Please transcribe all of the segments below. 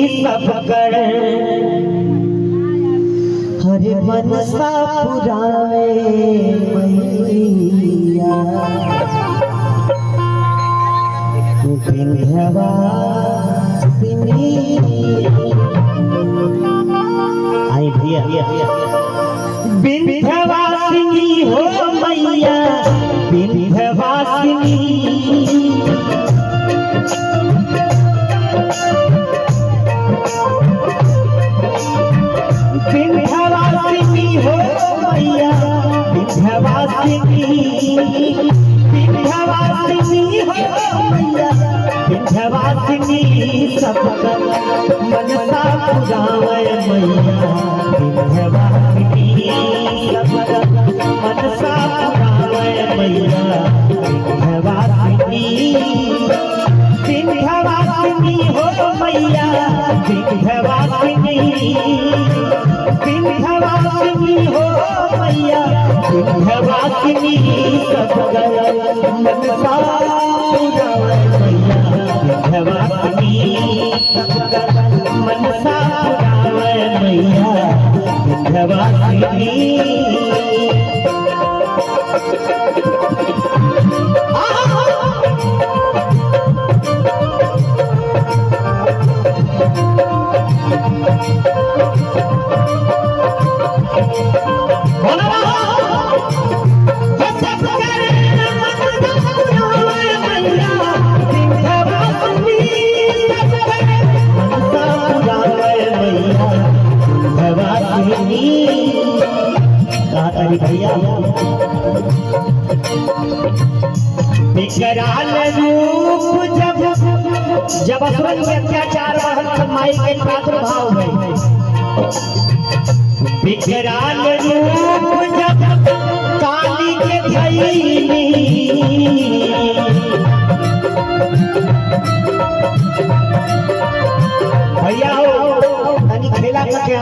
सब कर हरे मनसा पुरावे मैया विंध्यवासिनी। आई भैया विंध्यवासिनी हो मैया विंध्यवासिनी। विंध्यवासिनी हो मैया विंध्यवासिनी। विंध्यवासिनी हो मैया विंध्यवासिनी सब मनसा पुरावे मैया विंध्यवासिनी सब मनसा पुरावे मैया विंध्यवासिनी। विंध्यवासिनी हो मैया विंध्यवासिनी। विंध्यवासिनी हो मैया विंध्यवासिनी सब मनसा पुरावे मैया विंध्यवासिनी सब मनसा पुरावे मैया विंध्यवासिनी। विकराल रूप जब असुरन के अत्याचार बढ़ल तब माई के प्रादुर्भाव हुए। विकराल रूप जब काली के धइली भैया हो तनी खेला के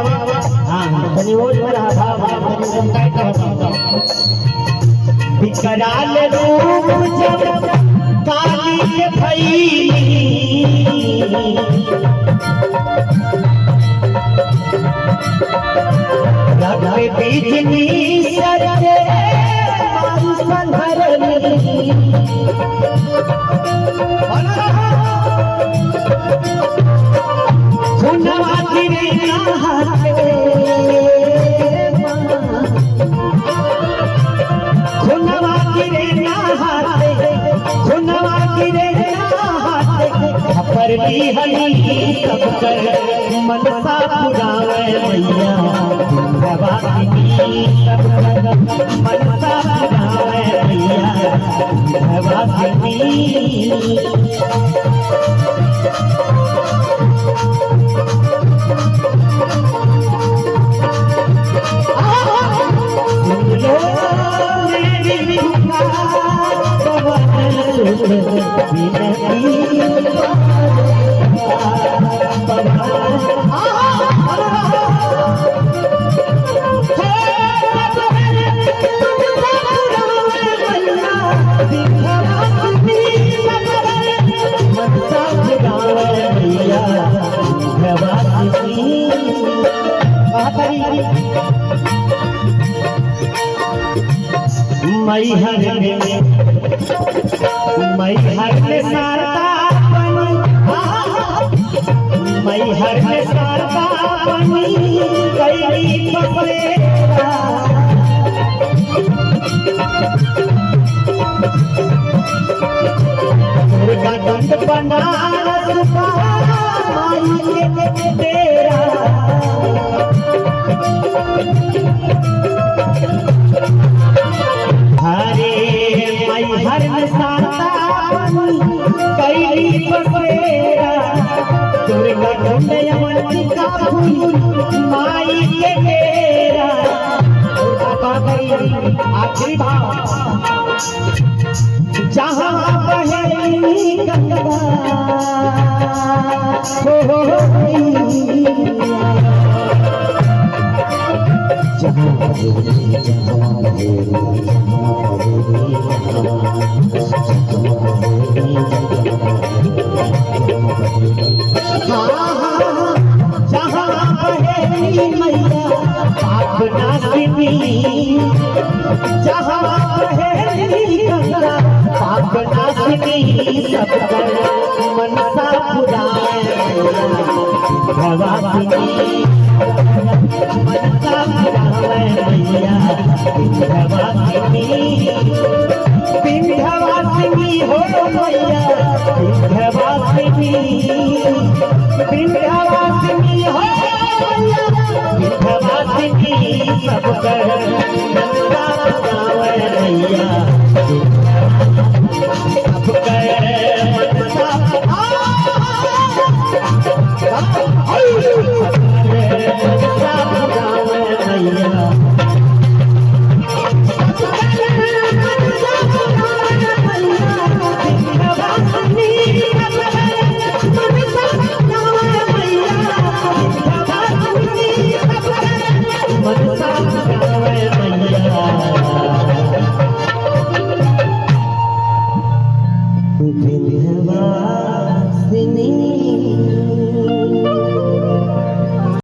हां तनी वो वाला भाव तनी समझाई का विकराल रूप जब काली के धइली रगड़े बीजनी सरके मारू संहरनी। खुनवा गिरे नहाते खुनवा गिरे नहाते खुनवा गिरे नहाते खपर ली हली सब कर मनसा पुरावे मैया विंध्यवासिनी सब कर मनसा पुरावे मैया विंध्यवासिनी। मैहर में शारदा बनी मैहर में शारदा बनी कैली बसेरा। दुर्गा दंड बनारस माई के तेरा हरे मैहर में शारदा बनी कैली बसेरा। दुर्गा दंड यमनिका फूल माई के तेरा। आखिरी भाव जहाँ बहेली गंगा हो जहाँ हाँ मैया पाप नाशिनी जहाँ रहेली गंगा पाप नाशिनी सबकर मनसा पुराए भवासिनी मनसा पुराए मैया भवासिनी विंध्यवासिनी हो मैया विंध्यवासिनी विंध्यवासिनी हो मैया विंध्यवासिनी सबकर मनसा पुराए मैया सबकर मनसा